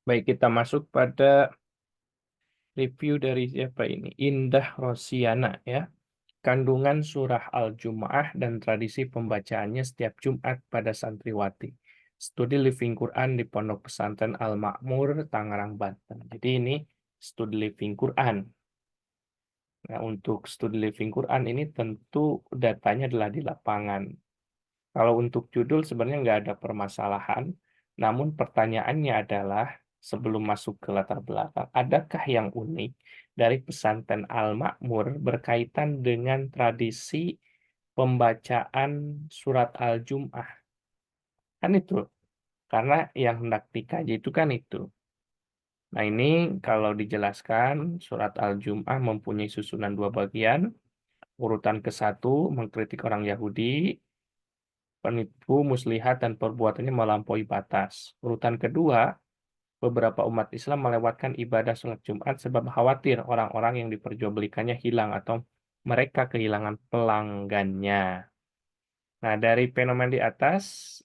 Baik, kita masuk pada review dari siapa ini? Indah Rosiana ya. Kandungan surah Al-Jumu'ah dan tradisi pembacaannya setiap Jumat pada santriwati. Studi Living Quran di Pondok Pesantren Al-Ma'mur, Tangerang, Banten. Jadi ini studi Living Quran. Nah, untuk studi Living Quran ini tentu datanya adalah di lapangan. Kalau untuk judul sebenarnya nggak ada permasalahan, namun pertanyaannya adalah sebelum masuk ke latar belakang, adakah yang unik dari pesantren Al-Ma'mur berkaitan dengan tradisi pembacaan surat Al-Jum'ah? Kan itu, karena yang hendak dikaji itu kan itu. Nah ini kalau dijelaskan, surat Al-Jum'ah mempunyai susunan dua bagian. Urutan ke-1 mengkritik orang Yahudi, penipu, muslihat, dan perbuatannya melampaui batas. Urutan kedua, beberapa umat Islam melewatkan ibadah sholat Jumat sebab khawatir orang-orang yang diperjualbelikannya hilang atau mereka kehilangan pelanggannya. Nah, dari fenomena di atas,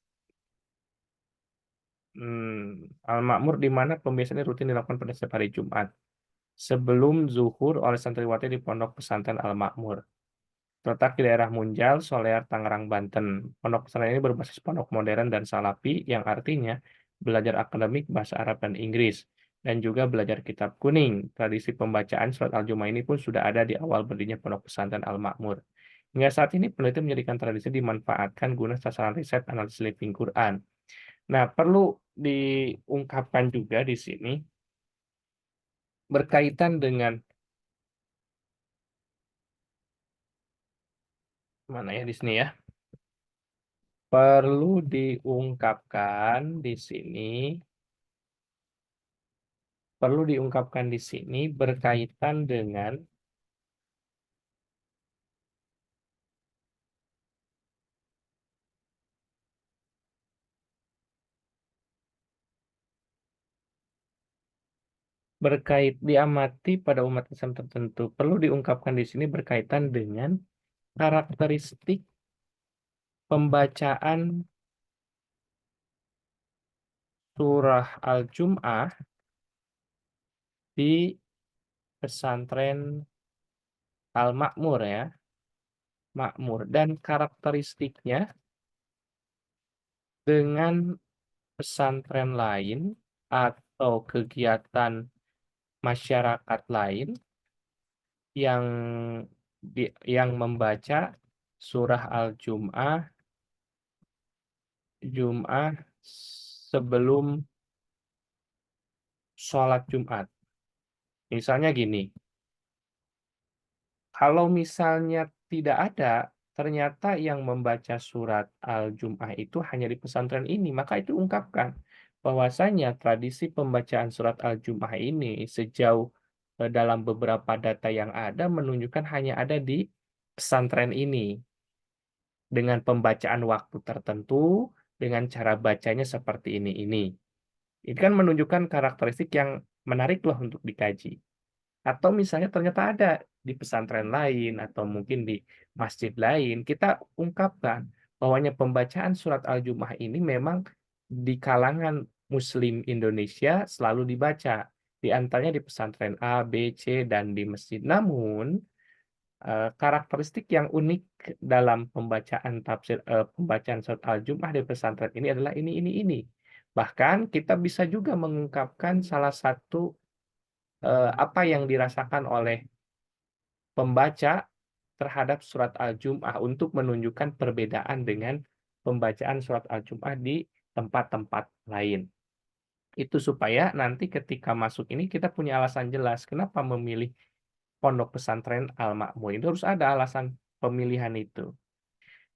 Al-Makmur di mana pembiasaannya rutin dilakukan pada setiap hari Jumat. Sebelum zuhur oleh santriwati di Pondok Pesantren Al-Makmur. Terletak di daerah Munjal, Solear, Tangerang, Banten. Pondok pesantren ini berbasis pondok modern dan salafi yang artinya belajar akademik bahasa Arab dan Inggris dan juga belajar kitab kuning. Tradisi pembacaan surat Al-Jumu'ah ini pun sudah ada di awal berdirinya Pondok Pesantren Al-Makmur. Hingga saat ini peneliti menjadikan tradisi dimanfaatkan guna sasaran riset analisis living Quran. Nah, perlu diungkapkan juga di sini berkaitan dengan mana ya di sini ya. Perlu diungkapkan di sini, perlu diungkapkan di sini berkaitan dengan diamati pada umat Islam tertentu. Perlu diungkapkan di sini berkaitan dengan karakteristik pembacaan surah Al-Jum'ah di pesantren Al-Makmur ya, Makmur dan karakteristiknya dengan pesantren lain atau kegiatan masyarakat lain yang yang membaca surah Al-Jum'ah Jum'ah sebelum sholat Jumat. Misalnya gini, kalau misalnya tidak ada, ternyata yang membaca surat Al-Jum'ah itu hanya di pesantren ini, maka itu ungkapkan bahwasanya tradisi pembacaan surat Al-Jum'ah ini sejauh dalam beberapa data yang ada menunjukkan hanya ada di pesantren ini dengan pembacaan waktu tertentu dengan cara bacanya seperti ini. Ini kan menunjukkan karakteristik yang menarik loh untuk dikaji. Atau misalnya ternyata ada di pesantren lain atau mungkin di masjid lain, kita ungkapkan bahwanya pembacaan surat Al-Jum'ah ini memang di kalangan Muslim Indonesia selalu dibaca. Di antaranya di pesantren A, B, C, dan di masjid. Namun, karakteristik yang unik dalam pembacaan surat Al-Jum'ah di pesantren ini adalah ini. Bahkan kita bisa juga mengungkapkan salah satu apa yang dirasakan oleh pembaca terhadap surat Al-Jum'ah untuk menunjukkan perbedaan dengan pembacaan surat Al-Jum'ah di tempat-tempat lain. Itu supaya nanti ketika masuk ini kita punya alasan jelas kenapa memilih pondok pesantren Al-Ma'mun. Itu harus ada alasan pemilihan itu.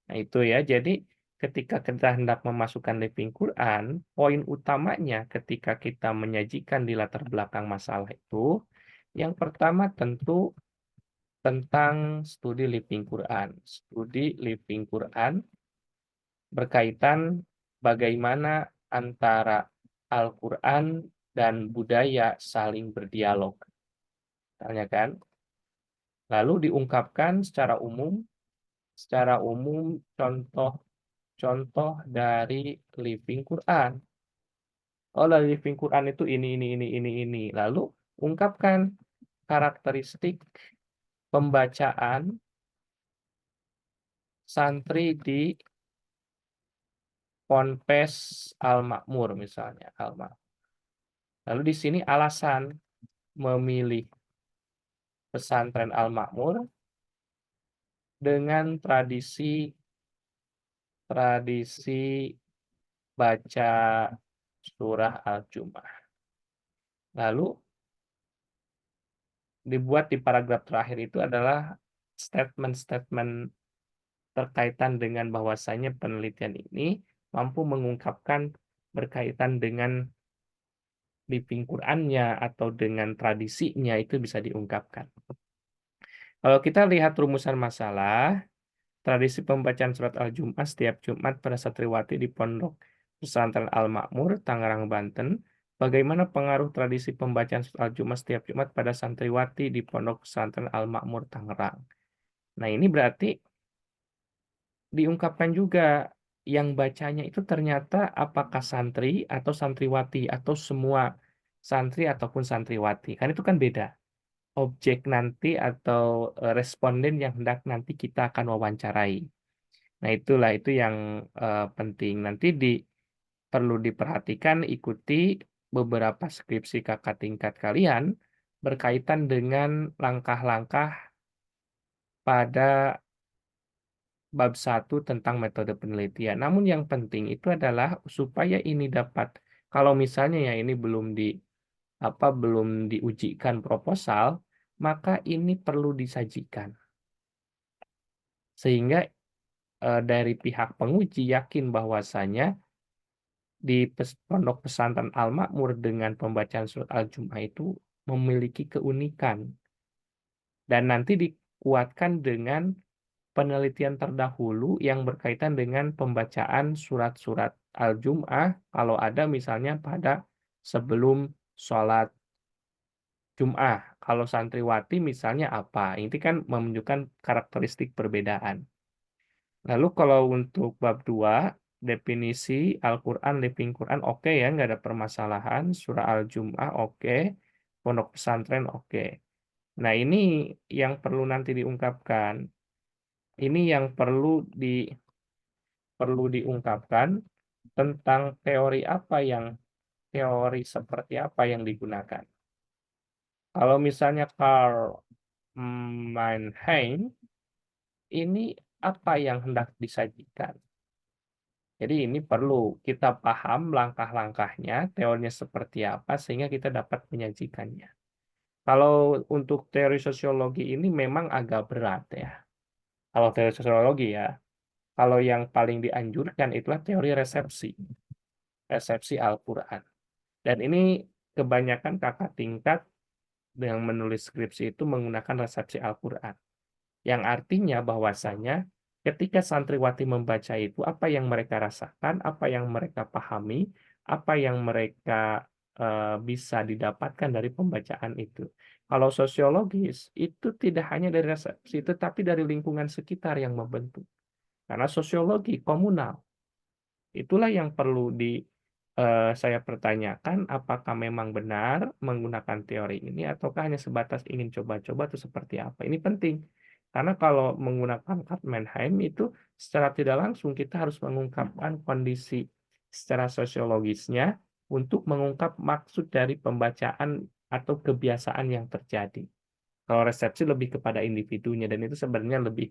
Nah, itu ya. Jadi ketika kita hendak memasukkan living Quran, poin utamanya ketika kita menyajikan di latar belakang masalah itu, yang pertama tentu tentang studi living Quran. Studi living Quran berkaitan bagaimana antara Al-Quran dan budaya saling berdialog. Misalnya kan, lalu diungkapkan secara umum contoh-contoh dari living Quran. Oh, dari living Quran itu ini. Lalu ungkapkan karakteristik pembacaan santri di Ponpes Al-Makmur misalnya, lalu di sini alasan memilih pesantren Al-Makmur dengan tradisi tradisi baca surah Al-Jumu'ah. Lalu dibuat di paragraf terakhir itu adalah statement-statement terkaitan dengan bahwasanya penelitian ini mampu mengungkapkan berkaitan dengan living Quran-nya atau dengan tradisinya itu bisa diungkapkan. Kalau kita lihat rumusan masalah, tradisi pembacaan surat Al-Jumu'ah setiap Jumat pada santriwati di Pondok Pesantren Al-Makmur, Tangerang, Banten. Bagaimana pengaruh tradisi pembacaan surat Al-Jumu'ah setiap Jumat pada santriwati di Pondok Pesantren Al-Makmur, Tangerang? Nah, ini berarti diungkapkan juga yang bacanya itu ternyata apakah santri atau santriwati atau semua santri ataupun santriwati. Kan itu kan beda. Objek nanti atau responden yang hendak nanti kita akan wawancarai. Nah, itulah itu yang penting. Nanti perlu diperhatikan ikuti beberapa skripsi kakak tingkat kalian berkaitan dengan langkah-langkah pada bab 1 tentang metode penelitian. Namun yang penting itu adalah supaya ini dapat, kalau misalnya ya ini belum diujikan proposal, maka ini perlu disajikan. Sehingga dari pihak penguji yakin bahwasanya di Pondok Pesantren Al-Makmur dengan pembacaan surat Al-Jumu'ah itu memiliki keunikan dan nanti dikuatkan dengan penelitian terdahulu yang berkaitan dengan pembacaan surat-surat Al-Jum'ah kalau ada misalnya pada sebelum sholat Jum'ah. Kalau santriwati misalnya apa? Ini kan menunjukkan karakteristik perbedaan. Lalu kalau untuk bab 2 definisi Al-Quran, living Quran, oke ya, nggak ada permasalahan. Surah Al-Jum'ah oke, pondok pesantren oke. Nah, ini yang perlu nanti diungkapkan. Ini yang perlu diungkapkan tentang teori seperti apa yang digunakan. Kalau misalnya Karl Mannheim, ini apa yang hendak disajikan? Jadi ini perlu kita paham langkah-langkahnya, teorinya seperti apa, sehingga kita dapat menyajikannya. Kalau untuk teori sosiologi ini memang agak berat ya. Kalau teori sosiologi ya, kalau yang paling dianjurkan itulah teori resepsi, resepsi Al-Quran. Dan ini kebanyakan kakak tingkat yang menulis skripsi itu menggunakan resepsi Al-Quran. Yang artinya bahwasanya ketika santriwati membaca itu, apa yang mereka rasakan, apa yang mereka pahami, apa yang mereka bisa didapatkan dari pembacaan itu. Kalau sosiologis, itu tidak hanya dari resepsi, tetapi dari lingkungan sekitar yang membentuk. Karena sosiologi komunal. Itulah yang perlu saya pertanyakan, apakah memang benar menggunakan teori ini ataukah hanya sebatas ingin coba-coba atau seperti apa. Ini penting, karena kalau menggunakan Mannheim itu secara tidak langsung kita harus mengungkapkan kondisi secara sosiologisnya untuk mengungkap maksud dari pembacaan atau kebiasaan yang terjadi. Kalau resepsi lebih kepada individunya dan itu sebenarnya lebih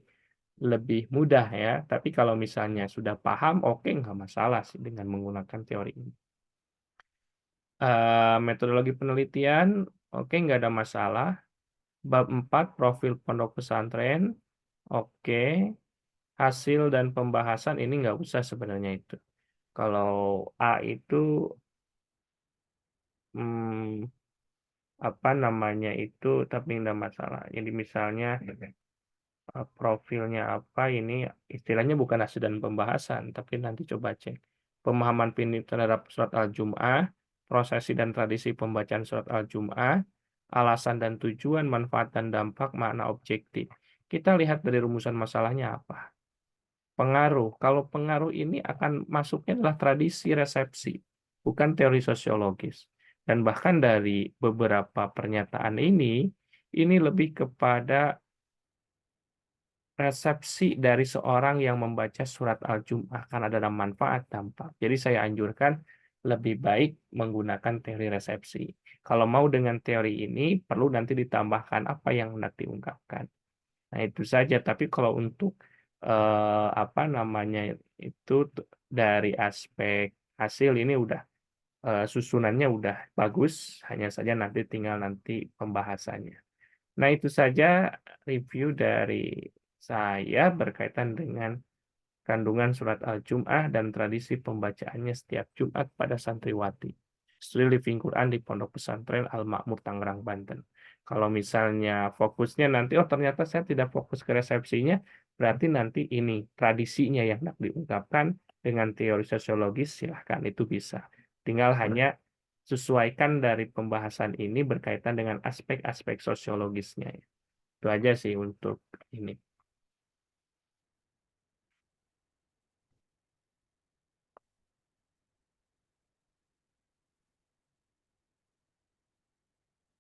lebih mudah ya, tapi kalau misalnya sudah paham, oke nggak masalah sih dengan menggunakan teori ini. Metodologi penelitian, oke nggak ada masalah. Bab 4 profil pondok pesantren, oke. Hasil dan pembahasan ini nggak usah sebenarnya itu. Kalau A itu hmm, apa namanya itu, tapi nggak masalah. Jadi misalnya profilnya apa ini istilahnya bukan hasil dan pembahasan, tapi nanti coba cek. Pemahaman terhadap surat Al-Jum'ah, prosesi dan tradisi pembacaan surat Al-Jum'ah, alasan dan tujuan, manfaat dan dampak, makna objektif. Kita lihat dari rumusan masalahnya apa. Pengaruh. Kalau pengaruh ini akan masuknya adalah tradisi resepsi, bukan teori sosiologis. Dan bahkan dari beberapa pernyataan ini lebih kepada resepsi dari seorang yang membaca surat Al-Jumu'ah, karena ada manfaat, dampak. Jadi saya anjurkan lebih baik menggunakan teori resepsi. Kalau mau dengan teori ini, perlu nanti ditambahkan apa yang hendak diungkapkan. Nah, itu saja. Tapi kalau untuk, apa namanya, itu dari aspek hasil ini udah, susunannya udah bagus, hanya saja nanti pembahasannya. Nah, itu saja review dari saya berkaitan dengan kandungan surat Al-Jumu'ah dan tradisi pembacaannya setiap Jumat pada santriwati. Studi Living Quran di Pondok Pesantren Al-Makmur Tangerang, Banten. Kalau misalnya fokusnya nanti, oh ternyata saya tidak fokus ke resepsinya, berarti nanti ini tradisinya yang hendak diungkapkan dengan teori sosiologis, silahkan itu bisa. Tinggal hanya sesuaikan dari pembahasan ini berkaitan dengan aspek-aspek sosiologisnya. Itu aja sih untuk ini.